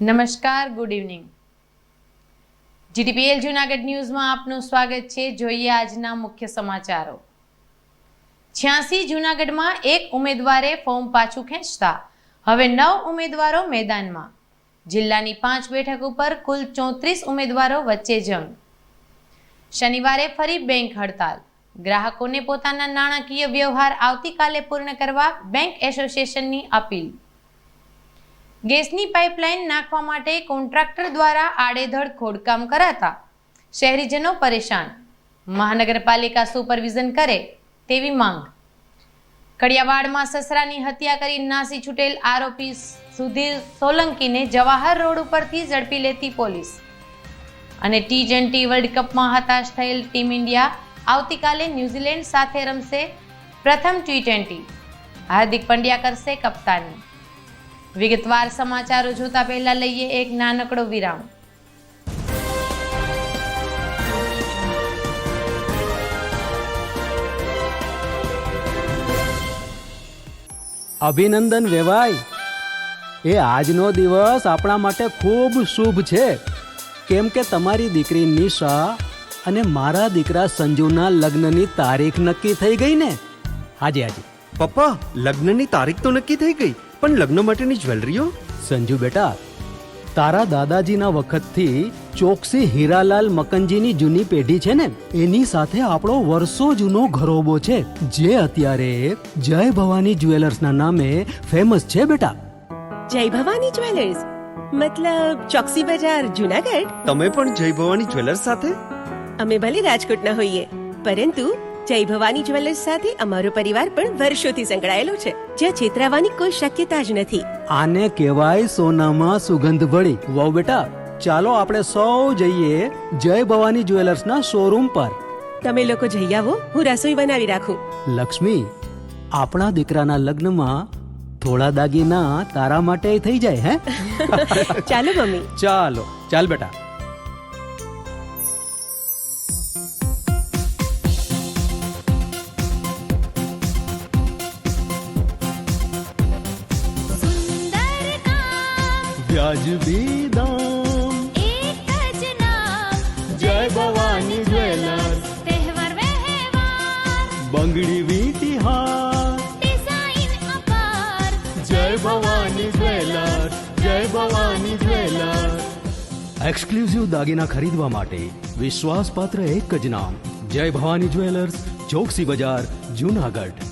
નમસ્કાર, good evening. GTPL Junagadh ન્યૂઝમાં આપનું સ્વાગત છે. જોઈએ આજના મુખ્ય સમાચારો. 86 જૂનાગઢમાં એક ઉમેદવારે ફોર્મ પાછું ખેંચતા હવે 9 ઉમેદવારો મેદાનમાં. જિલ્લાની 5 બેઠક ઉપર કુલ 34 ઉમેદવારો વચ્ચે જંગ. શનિવારે ફરી બેંક હડતાલ. ગ્રાહકોને પોતાના નાણાકીય વ્યવહાર આવતીકાલે પૂર્ણ કરવા બેંક એસોસિએશનની અપીલ. ગેસની પાઇપલાઇન નાખવા માટે કોન્ટ્રાક્ટર દ્વારા આડેધડ ખોદકામ કરાતા શહેરીજનો પરેશાન. મહાનગરપાલિકા સુપરવિઝન કરે તેવી માંગ. કડિયાવાડમાં સસરાની હત્યા કરી નાસી છૂટેલ આરોપી સુધીર સોલંકીને જવાહર રોડ ઉપરથી ઝડપી લેતી પોલીસ. અને T20 વર્લ્ડ કપમાં હતાશ થયેલ ટીમ ઇન્ડિયા આવતીકાલે ન્યૂઝીલેન્ડ સાથે રમશે પ્રથમ T20. હાર્દિક પંડ્યા કરશે કપ્તાની. વિગતવાર સમાચારો જોતા પહેલા લઈએ એક નાનકડો વિરામ. અભિનંદન વેવાઈ. એ આજનો દિવસ આપણા માટે ખૂબ શુભ છે, કેમ કે તમારી દીકરી નિશા અને મારા દીકરા સંજુના લગ્નની તારીખ નક્કી થઈ ગઈ ને. આજે પપ્પા, લગ્નની તારીખ તો નક્કી થઈ ગઈ, પણ લગ્ન માટેની જ્વેલરીઓ? સંજુ બેટા, તારા દાદાજીના વખતથી ચોકસી હીરાલાલ મકનજીની જૂની પેઢી છે ને, એની સાથે આપણો વર્ષો જૂનો ઘરોબો છે, જે અત્યારે જય ભવાની જ્વેલર્સના નામે ફેમસ છે બેટા. જય ભવાની જ્વેલર્સ મતલબ ચોકસી બજાર, જૂનાગઢ? તમે પણ જય ભવાની જ્વેલર્સ સાથે? અમે ભલે રાજકોટના હોઈએ, પરંતુ જય ભવાની જ્વેલર્સ સાથે અમારો પરિવાર પણ વર્ષોથી સંકળાયેલો છે, જ્યાં છેતરાવાની કોઈ શક્યતા જ નથી. આને કહેવાય સોનામાં સુગંધ ભળી. વાવ બેટા, ચાલો આપણે સૌ જઈએ જય ભવાની જ્વેલર્સના શોરૂમ પર. તમે લોકો જઈ આવો, હું રસોઈ બનાવી રાખું. લક્ષ્મી, આપણા દીકરાના લગ્નમાં થોડા દાગીના તારા માટે થઈ જાય. હે ચાલો મમ્મી. ચાલ બેટા. વ્યાજબી દામ, એક જ નામ, જય ભવાની જ્વેલર્સ. તહેવાર વ્યવહાર, બંગડી વીટી હાર, ડિઝાઇન અપાર, જય ભવાની જ્વેલર્સ, જય ભવાની જ્વેલર્સ. એક્સક્લુઝિવ દાગીના ખરીદવા માટે વિશ્વાસપાત્ર એક જ નામ, જય ભવાની જ્વેલર્સ, ચોકસી બજાર, જૂનાગઢ.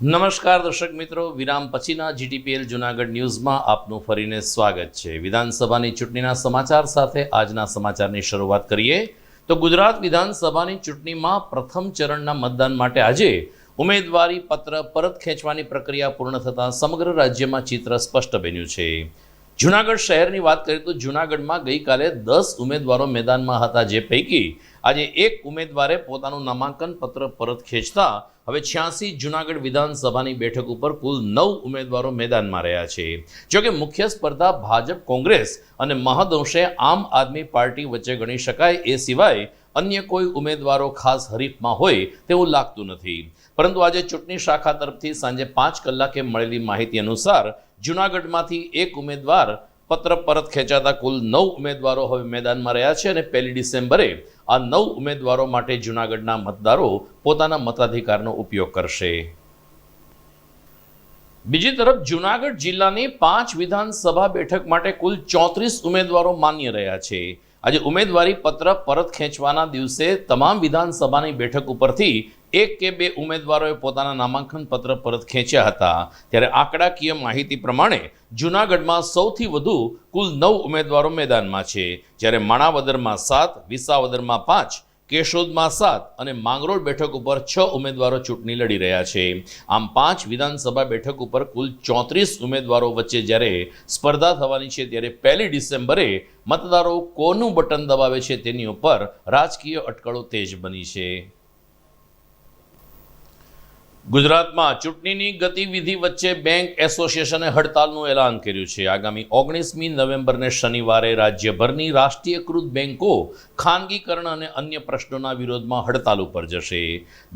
નમસ્કાર દર્શક મિત્રો, વિરામ પછીના જીટીપીએલ જૂનાગઢ ન્યૂઝમાં આપનું ફરીને સ્વાગત છે. વિધાનસભાની ચૂંટણીના સમાચાર સાથે આજના સમાચારની શરૂઆત કરીએ તો ગુજરાત વિધાનસભાની ચૂંટણીમાં પ્રથમ ચરણના મતદાન માટે આજે ઉમેદવારી પત્ર પરત ખેંચવાની પ્રક્રિયા પૂર્ણ થતાં સમગ્ર રાજ્યમાં ચિત્ર સ્પષ્ટ બન્યું છે. જૂનાગઢ શહેરની વાત કરીએ તો જૂનાગઢમાં ગઈકાલે 10 ઉમેદવારો મેદાનમાં હતા, જે પૈકી આજે એક ઉમેદવારે પોતાનું નામાંકન પત્ર પરત ખેંચતા હવે 86 જૂનાગઢ વિધાનસભાની બેઠક ઉપર કુલ 9 ઉમેદવારો મેદાનમાં રહ્યા છે. જોકે મુખ્ય સ્પર્ધા ભાજપ, કોંગ્રેસ અને મહદઅંશે આમ આદમી પાર્ટી વચ્ચે ગણી શકાય. એ સિવાય અન્ય કોઈ ઉમેદવારો ખાસ હરીફમાં હોય તેવું લાગતું નથી. પરંતુ આજે ચૂંટણી શાખા તરફથી સાંજે 5 કલાકે મળેલી માહિતી અનુસાર જૂનાગઢમાંથી એક ઉમેદવાર પત્ર પરત ખેંચાતા કુલ 9 ઉમેદવારો હવે મેદાનમાં રહ્યા છે અને 1 ડિસેમ્બરે આ 9 ઉમેદવારો માટે જૂનાગઢના મતદારો પોતાના મતાધિકારનો ઉપયોગ કરશે. બીજી તરફ જૂનાગઢ જિલ્લાની 5 વિધાનસભા બેઠક માટે કુલ 34 ઉમેદવારો માન્ય રહ્યા છે. આજે ઉમેદવારી પત્ર પરત ખેંચવાના દિવસે તમામ વિધાનસભાની બેઠક ઉપરથી 1 કે 2 ઉમેદવારોએ પોતાના નામાંકન પત્ર પરત ખેંચ્યા હતા. ત્યારે આંકડાકીય માહિતી પ્રમાણે જૂનાગઢમાં સૌથી વધુ કુલ 9 ઉમેદવારો મેદાનમાં છે, જ્યારે માણાવદરમાં 7, વિસાવદરમાં 5, કેશોદમાં 7 અને માંગરોળ બેઠક ઉપર 6 ઉમેદવારો ચૂંટણી લડી રહ્યા છે. આમ 5 વિધાનસભા બેઠક ઉપર કુલ 34 ઉમેદવારો વચ્ચે જ્યારે સ્પર્ધા થવાની છે, ત્યારે 1 ડિસેમ્બરે મતદારો કોનું બટન દબાવે છે તેની ઉપર રાજકીય અટકળો તેજ બની છે. ગુજરાતમાં ચૂંટણીની ગતિવિધિ વચ્ચે બેંક એસોસિએશને હડતાલનું એલાન કર્યું છે. આગામી 19મી નવેમ્બરને શનિવારે રાજ્યભરની રાષ્ટ્રીયકૃત બેંકો ખાનગીકરણ અને અન્ય પ્રશ્નોના વિરોધમાં હડતાલ ઉપર જશે.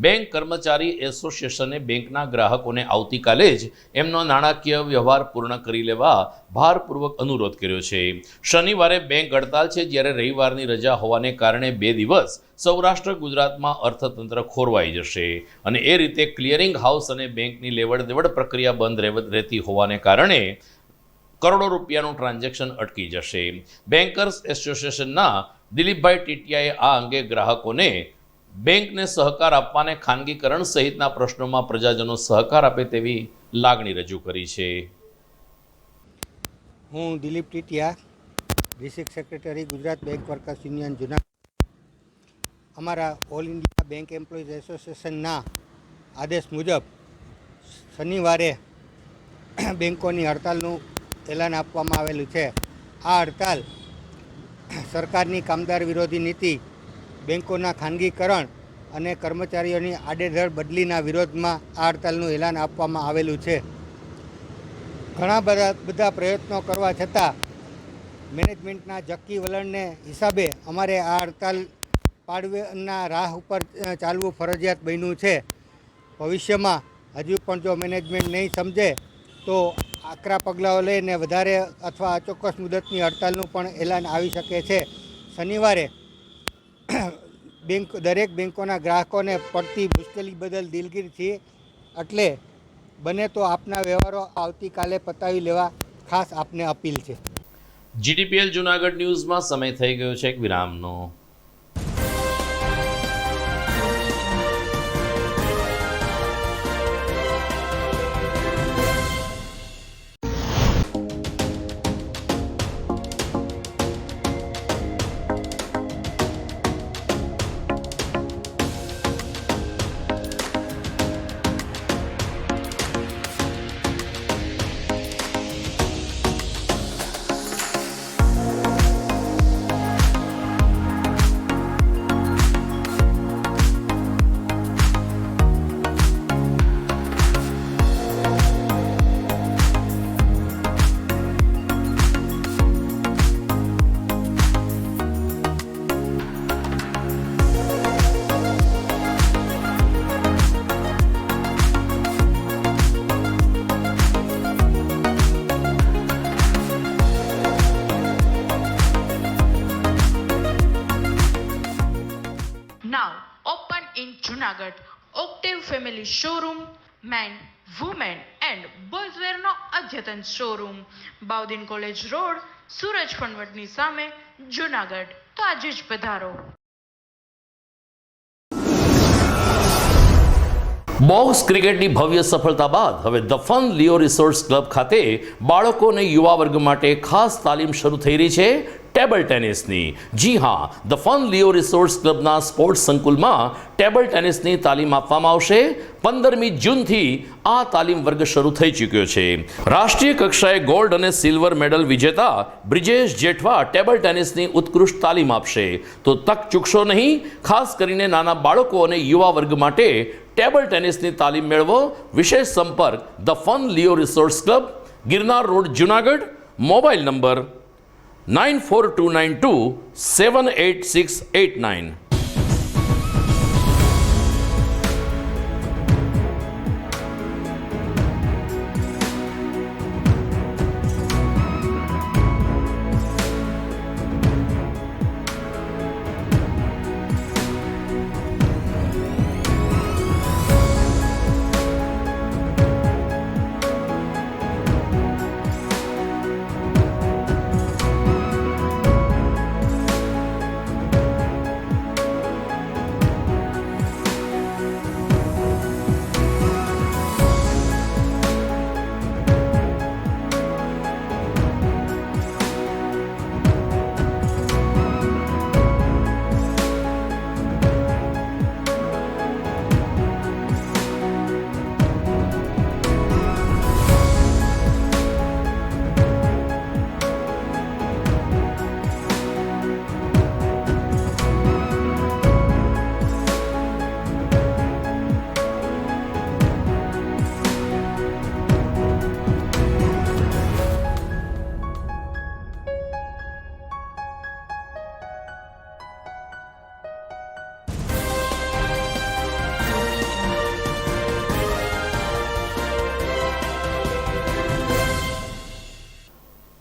બેંક કર્મચારી એસોસિએશને બેંકના ગ્રાહકોને આવતીકાલે જ એમનો નાણાકીય વ્યવહાર પૂર્ણ કરી લેવા ભારપૂર્વક અનુરોધ કર્યો છે. શનિવારે બેંક હડતાલ છે, જ્યારે રવિવારની રજા હોવાને કારણે 2 દિવસ સૌરાષ્ટ્ર ગુજરાતમાં અર્થતંત્ર ખોરવાઈ જશે અને એ રીતે ક્લિયરિંગ હાઉસ અને બેંકની લેવડ દેવડ પ્રક્રિયા બંધ રહેતી હોવાને કારણે કરોડો રૂપિયાનું ટ્રાન્ઝેક્શન અટકી જશે. બેન્કર્સ એસોસિએશનના દિલીપભાઈ ટીટિયાએ આ અંગે ગ્રાહકોને બેંકને સહકાર આપવાને ખાનગીકરણ સહિતના પ્રશ્નોમાં પ્રજાજનો સહકાર આપે તેવી લાગણી રજૂ કરી છે. હું Dilip Titiya, district secretary, Gujarat bank workers union Junagadh. અમારા ઓલ ઇન્ડિયા બેંક એમ્પ્લોઈઝ એસોસિએશનના આદેશ મુજબ શનિવારે બેંકોની હડતાલનું એલાન આપવામાં આવેલું છે. આ હડતાલ સરકારની કામદાર વિરોધી નીતિ, બેંકોના ખાનગીકરણ અને કર્મચારીઓની આડેધડ બદલીના વિરોધમાં આ હડતાલનું એલાન આપવામાં આવેલું છે. ઘણા બધા પ્રયત્નો કરવા છતાં મેનેજમેન્ટના જક્કી વલણને હિસાબે અમારે આ હડતાલ પાડવાના રાહ ઉપર ચાલવું ફરજિયાત બન્યું છે. ભવિષ્યમાં હજુ પણ જો મેનેજમેન્ટ નહીં સમજે તો આકરા પગલાઓ લઈને વધારે અથવા અચોક્કસ મુદતની હડતાલનું પણ એલાન આવી શકે છે. શનિવારે દરેક બેંકોના ગ્રાહકોને પડતી મુશ્કેલી બદલ દિલગીર છીએ, એટલે બને તો આપના વ્યવહારો આવતીકાલે પતાવી લેવા ખાસ આપને અપીલ છે. જીટીપીએલ જૂનાગઢ ન્યૂઝમાં સમય થઈ ગયો છે એક વિરામનો. Junagadh, Octave Family Showroom, Men, Women and Boys Wear નો અદ્યતન શોરૂમ, બાઉદીન કોલેજ રોડ, સૂરજ ફણવટની સામે, જુનાગઢ. તો આજે જ પધારો. બોક્સ ક્રિકેટની ભવ્ય સફળતા બાદ હવે the fun Leo resorts club ખાતે બાળકો અને યુવા વર્ગ માટે ખાસ તાલીમ શરૂ થઈ રહી છે. ટેબલ ટેનિસની. જી હા, ધ ફન લિયો રિસોર્સ ક્લબના સ્પોર્ટ્સ સંકુલમાં ટેબલ ટેનિસની તાલીમ આપવામાં આવશે. 15મી જૂનથી આ તાલીમ વર્ગ શરૂ થઈ ચૂક્યો છે. રાષ્ટ્રીય કક્ષાએ ગોલ્ડ અને સિલ્વર મેડલ વિજેતા બ્રિજેશ જેઠવા ટેબલ ટેનિસની ઉત્કૃષ્ટ તાલીમ આપશે. તો તક ચૂકશો નહીં. ખાસ કરીને નાના બાળકો અને યુવા વર્ગ માટે ટેબલ ટેનિસની તાલીમ મેળવો. વિશેષ સંપર્ક the fun Leo resource club, Girnar road, Junagadh. Mobile number 9429278689.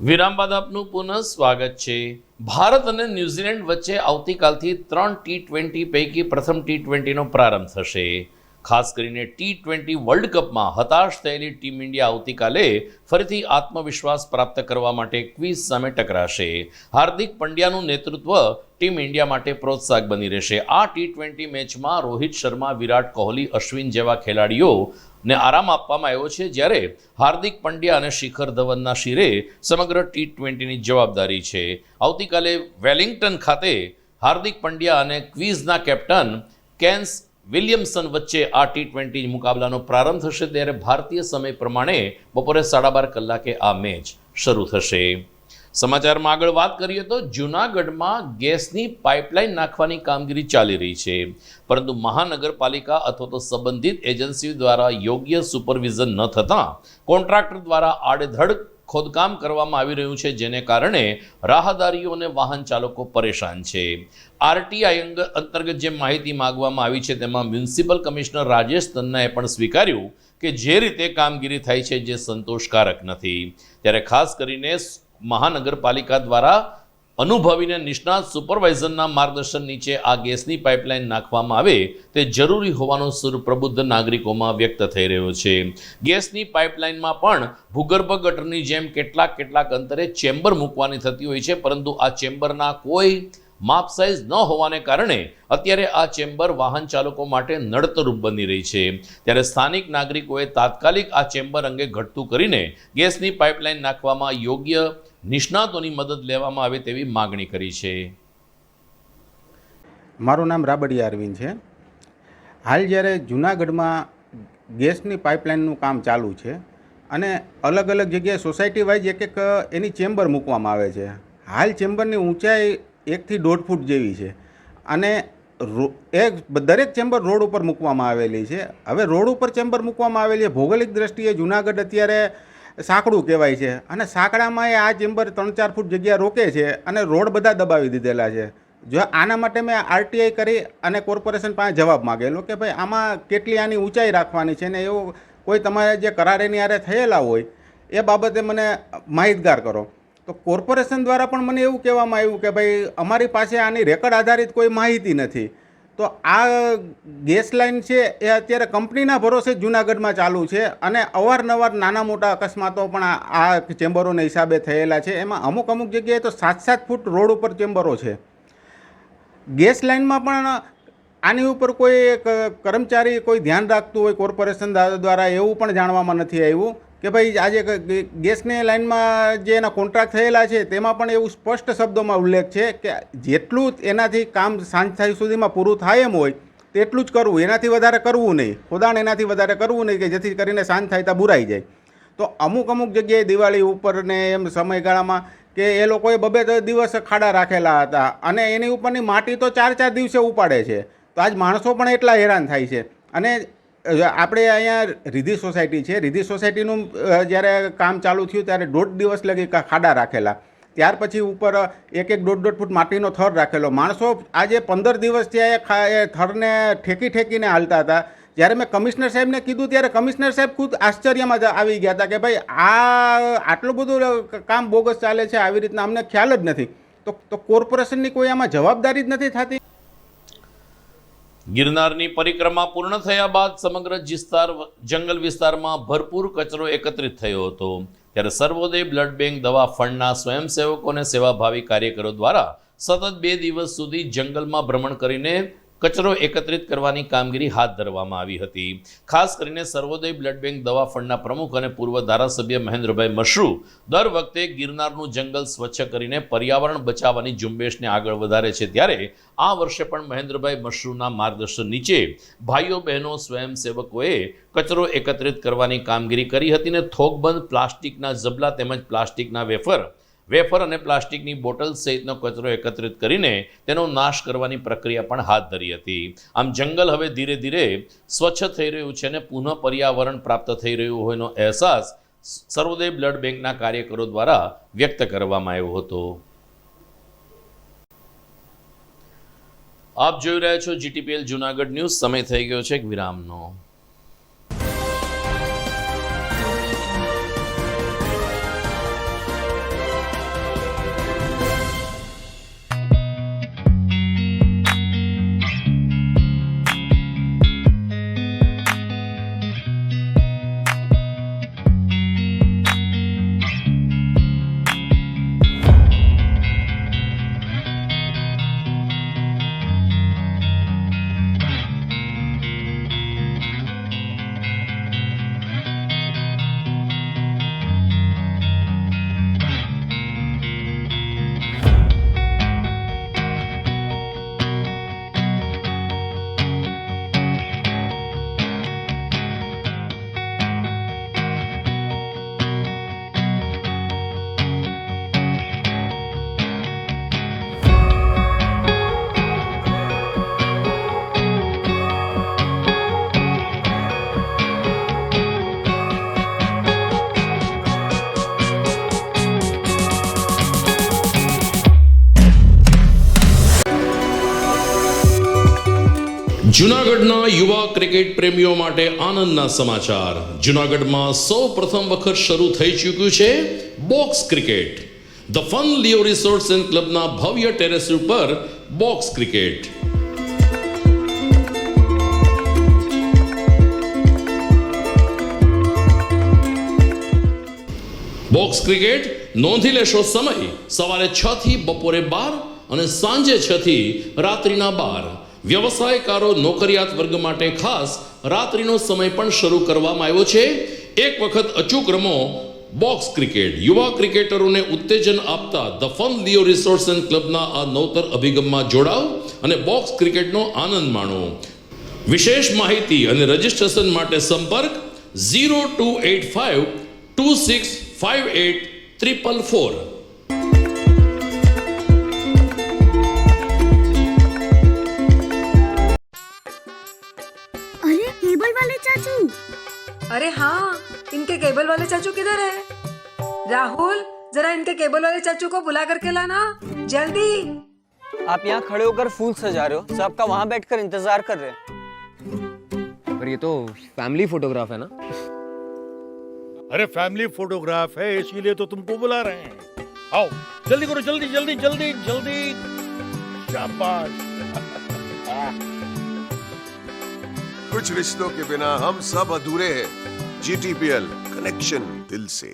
વિરામ બાદ આપનું પુનઃ સ્વાગત છે. ભારત અને ન્યૂઝીલેન્ડ વચ્ચે આવતીકાલથી 3 T20 પૈકી પ્રથમ T20નો પ્રારંભ થશે. ખાસ કરીને T20 વર્લ્ડ કપમાં હતાશ થયેલી ટીમ ઇન્ડિયા આવતીકાલે ફરીથી આત્મવિશ્વાસ પ્રાપ્ત કરવા માટે ક્વિઝ સામે ટકરાશે. હાર્દિક પંડ્યાનું નેતૃત્વ ટીમ ઇન્ડિયા માટે પ્રોત્સાહક બની રહેશે. આ T20 મેચમાં રોહિત શર્મા, વિરાટ કોહલી, અશ્વિન જેવા ખેલાડીઓને આરામ આપવામાં આવ્યો છે, જ્યારે હાર્દિક પંડ્યા અને શિખર ધવનના શિરે સમગ્ર T20ની જવાબદારી છે. આવતીકાલે વેલિંગ્ટન ખાતે હાર્દિક પંડ્યા અને ક્વિઝના કેપ્ટન કેન્સ વિલિયમસન વચ્ચે આ T20 મુકાબલાનો પ્રારંભ થશે, ત્યારે ભારતીય સમય પ્રમાણે બપોરે 12:30 કલાકે આ મેચ શરૂ થશે. સમાચારમાં આગળ વાત કરીએ તો જૂનાગઢમાં ગેસની પાઇપલાઇન નાખવાની કામગીરી ચાલી રહી છે, પરંતુ મહાનગરપાલિકા અથવા તો સંબંધિત એજન્સીઓ દ્વારા યોગ્ય સુપરવિઝન ન થતાં કોન્ટ્રાક્ટર દ્વારા આડેધડ ખોદકામ કરવામાં આવી રહ્યું છે, જેને કારણે રાહદારીઓ અને વાહન ચાલકો પરેશાન છે. આરટીઆઈ અંતર્ગત જે માહિતી માંગવામાં આવી છે તેમાં મ્યુનિસિપલ કમિશનર રાજેશ તન્નાએ પણ સ્વીકાર્યું કે જે રીતે કામગીરી થાય છે જે સંતોષકારક નથી. ત્યારે ખાસ કરીને મહાનગરપાલિકા દ્વારા અનુભવીને નિષ્ણાત સુપરવાઇઝરના માર્ગદર્શન નીચે આ ગેસની પાઇપલાઇન નાખવામાં આવે તે જરૂરી હોવાનો સૂર પ્રબુદ્ધ નાગરિકોમાં વ્યક્ત થઈ રહ્યો છે. ગેસની પાઇપલાઇનમાં પણ ભૂગર્ભ ગટરની જેમ કેટલાક અંતરે ચેમ્બર મૂકવાની થતી હોય છે, પરંતુ આ ચેમ્બરના કોઈ માપ સાઇઝ ન હોવાને કારણે અત્યારે આ ચેમ્બર વાહન ચાલકો માટે નડતરૂપ બની રહી છે. ત્યારે સ્થાનિક નાગરિકોએ તાત્કાલિક આ ચેમ્બર અંગે ઘટતું કરીને ગેસની પાઇપલાઇન નાખવામાં યોગ્ય નિષ્ણાતોની મદદ લેવામાં આવે તેવી માગણી કરી છે. મારું નામ રાબડિયા અરવિંદ છે. હાલ જ્યારે જૂનાગઢમાં ગેસની પાઇપલાઇનનું કામ ચાલુ છે અને અલગ અલગ જગ્યાએ સોસાયટી વાઇઝ એક એની ચેમ્બર મૂકવામાં આવે છે. હાલ ચેમ્બરની ઊંચાઈ 1 થી 1.5 ફૂટ જેવી છે અને દરેક ચેમ્બર રોડ ઉપર મૂકવામાં આવેલી છે. હવે રોડ ઉપર ચેમ્બર મૂકવામાં આવેલી છે. ભૌગોલિક દ્રષ્ટિએ જૂનાગઢ અત્યારે સાંકડું કહેવાય છે અને સાંકડામાં આ ચેમ્બર 3-4 ફૂટ જગ્યા રોકે છે અને રોડ બધા દબાવી દીધેલા છે. જો આના માટે મેં આરટીઆઈ કરી અને કોર્પોરેશન પાસે જવાબ માગેલો કે ભાઈ આમાં કેટલી આની ઊંચાઈ રાખવાની છે ને એવું કોઈ તમારે જે કરાર એની હારે થયેલા હોય એ બાબતે મને માહિતગાર કરો. તો કોર્પોરેશન દ્વારા પણ મને એવું કહેવામાં આવ્યું કે ભાઈ અમારી પાસે આની રેકર્ડ આધારિત કોઈ માહિતી નથી. તો આ ગેસ લાઇન છે એ અત્યારે કંપનીના ભરોસે જૂનાગઢમાં ચાલુ છે અને અવારનવાર નાના મોટા અકસ્માતો પણ આ ચેમ્બરોના હિસાબે થયેલા છે. એમાં અમુક જગ્યાએ તો 7-7 ફૂટ રોડ ઉપર ચેમ્બરો છે. ગેસ લાઇનમાં પણ આની ઉપર કોઈ કર્મચારી કોઈ ધ્યાન રાખતું હોય કોર્પોરેશન દ્વારા એવું પણ જાણવામાં નથી આવ્યું. કે ભાઈ આજે ગેસની લાઇનમાં જે એના કોન્ટ્રાક્ટ થયેલા છે તેમાં પણ એવું સ્પષ્ટ શબ્દોમાં ઉલ્લેખ છે કે જેટલું એનાથી કામ સાંજ થાય સુધીમાં પૂરું થાય એમ હોય તેટલું જ કરવું, એનાથી વધારે કરવું નહીં, ખોદાણ એનાથી વધારે કરવું નહીં કે જેથી કરીને સાંજ થાય ત્યાં બુરાઈ જાય. તો અમુક જગ્યાએ દિવાળી ઉપર ને એમ સમયગાળામાં કે એ લોકોએ 2-2 દિવસ ખાડા રાખેલા હતા અને એની ઉપરની માટી તો 4-4 દિવસે ઉપાડે છે. તો આજ માણસો પણ એટલા હેરાન થાય છે. અને આપણે અહીંયા રીધી સોસાયટી છે, રીધી સોસાયટીનું જ્યારે કામ ચાલુ થયું ત્યારે 1.5 દિવસ લગી ખાડા રાખેલા, ત્યાર પછી ઉપર 1-1.5 ફૂટ માટીનો થર રાખેલો. માણસો આજે 15 દિવસથી એ થરને ઠેકીને હાલતા હતા. જ્યારે મેં કમિશનર સાહેબને કીધું ત્યારે કમિશનર સાહેબ ખુદ આશ્ચર્યમાં આવી ગયા હતા કે ભાઈ આટલું બધું કામ બોગસ ચાલે છે, આવી રીતના અમને ખ્યાલ જ નથી. તો કોર્પોરેશનની કોઈ આમાં જવાબદારી જ નથી થતી. ગિરનારની પરિક્રમા પૂર્ણ થયા બાદ સમગ્ર જંગલ વિસ્તારમાં ભરપૂર કચરો એકત્રિત થયો હતો. ત્યારે સર્વોદય બ્લડ બેંક દવા ફંડના સ્વયંસેવકો અને સેવાભાવી કાર્યકરો દ્વારા સતત 2 દિવસ સુધી જંગલમાં ભ્રમણ કરીને કચરો એકત્રિત કરવાની કામગીરી હાથ ધરવામાં આવી હતી. ખાસ કરીને સર્વોદય બ્લડ બેંક દવા ફંડના પ્રમુખ અને પૂર્વ ધારાસભ્ય મહેન્દ્રભાઈ મશરૂ દર વખતે ગિરનારનું જંગલ સ્વચ્છ કરીને પર્યાવરણ બચાવવાની ઝુંબેશને આગળ વધારે છે. ત્યારે આ વર્ષે પણ મહેન્દ્રભાઈ મશરૂના માર્ગદર્શન નીચે ભાઈઓ બહેનો સ્વયંસેવકોએ કચરો એકત્રિત કરવાની કામગીરી કરી હતી અને થોકબંધ પ્લાસ્ટિકના ઝબલા તેમજ પ્લાસ્ટિકના વેફર અને પ્લાસ્ટિકની બોટલ સહિતનો કચરો એકત્રિત કરીને તેનો નાશ કરવાની પ્રક્રિયા પણ હાથ ધરી હતી. આમ જંગલ હવે ધીરે ધીરે સ્વચ્છ થઈ રહ્યું છે અને પુનઃ પર્યાવરણ પ્રાપ્ત થઈ રહ્યું હોયનો અહેસાસ સર્વોદય બ્લડ બેંકના કાર્યકરો દ્વારા વ્યક્ત કરવામાં આવ્યો હતો. આપ જોઈ રહ્યા છો જીટીપીએલ જુનાગઢ ન્યૂઝ. સમય થઈ ગયો છે એક વિરામનો. જૂનાગઢના યુવા ક્રિકેટ પ્રેમીઓ માટે આનંદના સમાચાર. જૂનાગઢમાં સૌ પ્રથમ વખત શરૂ થઈ ચૂક્યું છે box cricket. The fun Leo resorts and ક્લબના ભવ્ય ટેરેસ ઉપર બોક્સ ક્રિકેટ. બોક્સ ક્રિકેટ નોંધી લેશો સમય સવારે 6 થી બપોરે 12 અને સાંજે 6 થી રાત્રિના 12. વ્યવસાયકારો નોકરિયાત વર્ગ માટે ખાસ રાત્રિનો સમય પણ શરૂ કરવામાં આવ્યો છે. એક વખત અચૂક રમો બોક્સ ક્રિકેટ. યુવા ક્રિકેટરોને ઉત્તેજન આપતા the fun Leo resorts and ક્લબના આ નવતર અભિગમમાં જોડાઓ અને બોક્સ ક્રિકેટનો આનંદ માણો. વિશેષ માહિતી અને રજિસ્ટ્રેશન માટે સંપર્ક 0285 2658 444. केबल वाले चाचू। अरे हाँ, इनके केबल वाले चाचू किधर है? राहुल, जरा इनके केबल वाले चाचू को बुला करके लाना जल्दी. आप यहाँ खड़े होकर फूल सजा रहे हो, सबका वहाँ बैठकर इंतजार कर रहे हैं. पर ये तो फैमिली फोटोग्राफ है ना? अरे फैमिली फोटोग्राफ है इसीलिए तो तुमको बुला रहे हैं. आओ जल्दी करो, जल्दी जल्दी जल्दी जल्दी. शाबाश. कुछ रिश्तों के बिना हम सब अधूरे हैं. जीटीपीएल, कनेक्शन दिल से.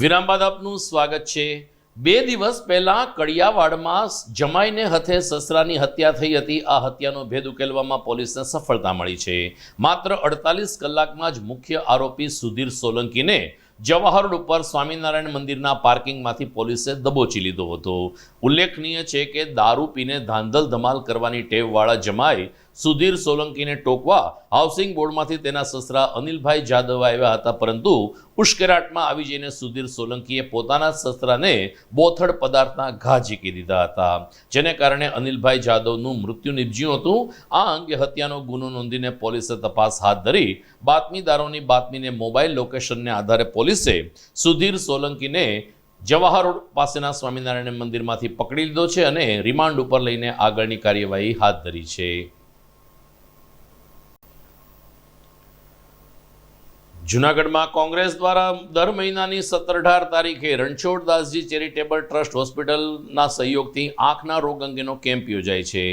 વિરામ બાદ આપનું સ્વાગત છે. 2 દિવસ પહેલા કડિયાવાડમાં જમાઈને હથે સસરાની હત્યા થઈ હતી. આ હત્યાનો ભેદ ઉકેલવામાં પોલીસને સફળતા મળી છે. માત્ર 48 કલાકમાં જ મુખ્ય આરોપી સુધીર સોલંકીને જવાહર રોડ ઉપર સ્વામિનારાયણ મંદિરના પાર્કિંગમાંથી પોલીસે દબોચી લીધો હતો. ઉલ્લેખનીય છે કે દારૂ પીને ધાંધલ ધમાલ કરવાની ટેવવાળા જમાઈ સુધીર સોલંકીને ટોકવા હાઉસિંગ બોર્ડમાંથી તેના સસરા અનિલભાઈ જાદવ આવ્યા હતા, પરંતુ ઉશ્કેરાટમાં આવી જઈને સુધીર સોલંકીએ પોતાના સસરાને બોથડ પદાર્થના ઘા ઝીકી દીધા હતા, જેને કારણે અનિલભાઈ જાદવનું મૃત્યુ નિપજ્યું હતું. આ અંગે હત્યાનો ગુનો નોંધીને પોલીસે તપાસ હાથ ધરી બાતમીદારોની બાતમીને મોબાઈલ લોકેશનને આધારે પોલીસે સુધીર સોલંકીને જવાહર રોડ પાસેના સ્વામિનારાયણ મંદિરમાંથી પકડી લીધો છે અને રિમાન્ડ ઉપર લઈને આગળની કાર્યવાહી હાથ ધરી છે. જૂનાગઢમાં કોંગ્રેસ દ્વારા દર મહિનાની 17-18 તારીખે રણછોડદાસજી ચેરિટેબલ ટ્રસ્ટ હોસ્પિટલના સહયોગથી આંખના રોગ અંગેનો કેમ્પ યોજાય છે.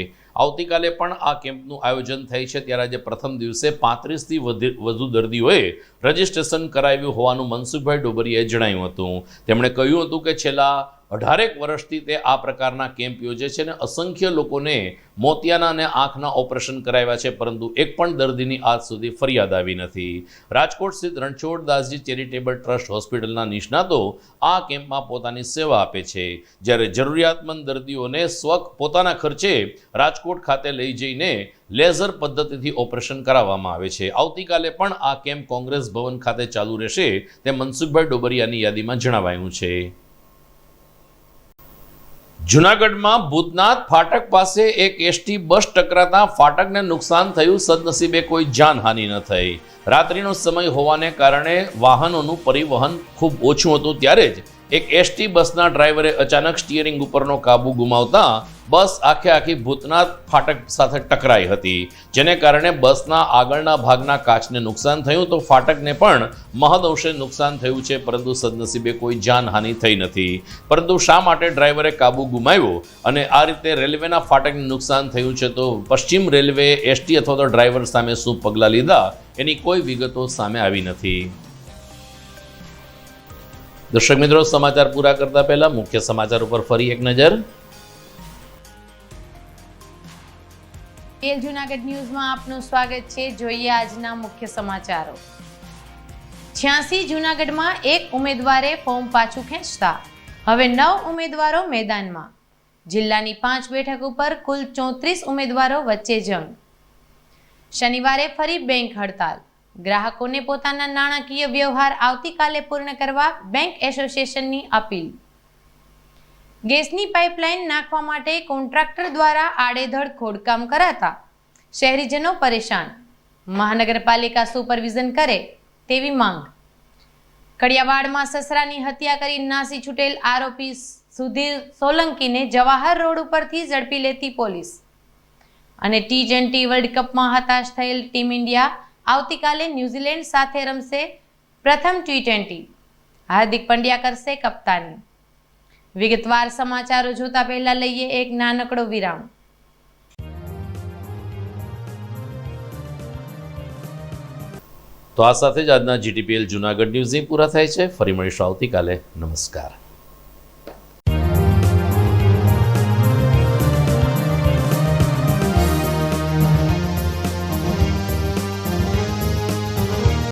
આવતીકાલે પણ આ કેમ્પનું આયોજન થાય છે. ત્યારે આજે પ્રથમ દિવસે 35થી વધુ દર્દીઓએ રજીસ્ટ્રેશન કરાવ્યું હોવાનું મનસુખભાઈ ડોબરિયાએ જણાવ્યું હતું. તેમણે કહ્યું હતું કે છેલ્લા 18 વર્ષથી તે આ પ્રકારના કેમ્પ યોજે છે અને અસંખ્ય લોકોને મોતિયાના અને આંખના ઓપરેશન કરાવ્યા છે, પરંતુ એક પણ દર્દીની આજ સુધી ફરિયાદ આવી નથી. રાજકોટ સ્થિત રણછોડદાસજી ચેરિટેબલ ટ્રસ્ટ હોસ્પિટલના નિષ્ણાતો આ કેમ્પમાં પોતાની સેવા આપે છે, જ્યારે જરૂરિયાતમંદ દર્દીઓને પોતાના ખર્ચે રાજકોટ ખાતે લઈ જઈને લેઝર પદ્ધતિથી ઓપરેશન કરાવવામાં આવે છે. આવતીકાલે પણ આ કેમ્પ કોંગ્રેસ ભવન ખાતે ચાલુ રહેશે, તેમ મનસુખભાઈ ડોબરિયાની યાદીમાં જણાવાયું છે. જૂનાગઢમાં ભૂતનાથ ફાટક પાસે એક એસટી બસ ટકરાતા ફાટકને નુકસાન થયું. સદનસીબે કોઈ જાનહાનિ ન થઈ. રાત્રિનો સમય હોવાને કારણે વાહનોનું પરિવહન ખૂબ ઓછું હતું, ત્યારે જ એક એસટી બસના ડ્રાઈવરે અચાનક સ્ટીયરિંગ ઉપરનો કાબુ ગુમાવતા બસ આખી ભૂતનાથ ફાટક સાથે ટકરાઈ હતી, જેને કારણે બસના આગળના ભાગના કાચને નુકસાન થયું તો ફાટકને પણ મહદઅંશે નુકસાન થયું છે, પરંતુ સદનસીબે કોઈ જાનહાનિ થઈ નથી. પરંતુ શા માટે ડ્રાઈવરે કાબુ ગુમાવ્યો અને આ રીતે રેલવેના ફાટકને નુકસાન થયું છે, તો પશ્ચિમ રેલવે એસટી અથવા તો ડ્રાઈવર સામે શું પગલાં લીધા એની કોઈ વિગતો સામે આવી નથી. દર્શક મિત્રો, સમાચાર પૂરા કરતા પહેલા મુખ્ય સમાચાર ઉપર ફરી એક નજર. જૂનાગઢ ન્યૂઝમાં આપનું સ્વાગત છે. જોઈએ આજના મુખ્ય સમાચારો. 86 જૂનાગઢમાં એક ઉમેદવારે ફોર્મ પાછું ખેંચતા હવે 9 ઉમેદવારો મેદાનમાં. જિલ્લાની 5 બેઠક ઉપર કુલ 34 ઉમેદવારો વચ્ચે જંગ. શનિવારે ફરી બેંક હડતાલ. ગ્રાહકોને પોતાના નાણાકીય વ્યવહાર આવતીકાલે પૂર્ણ કરવા બેંક એસોસિએશનની અપીલ. ગેસની પાઇપલાઇન નાખવા માટે કોન્ટ્રાક્ટર દ્વારા આડેધડ ખોદકામ કરાતા શહેરીજનો પરેશાન. મહાનગરપાલિકા સુપરવિઝન કરે તેવી માંગ. કડિયાવાડમાં સસરાની હત્યા કરી નાસી છૂટેલ આરોપી સુધીર સોલંકીને જવાહર રોડ ઉપરથી ઝડપી લેતી પોલીસ. અને T20 વર્લ્ડ કપમાં હતાશ થયેલ ટીમ ઇન્ડિયા આવતીકાલે ન્યૂઝીલેન્ડ સાથે રમશે પ્રથમ T20. હાર્દિક પંડ્યા કરશે કપ્તાની. વિગતવાર સમાચારો જોતા પહેલા લઈએ એક નાનકડો વિરામ. તો આ સાથે જ આજના GTPL જૂનાગઢ ન્યૂઝ પૂરા થાય છે. ફરી મળીશું આવતીકાલે. નમસ્કાર.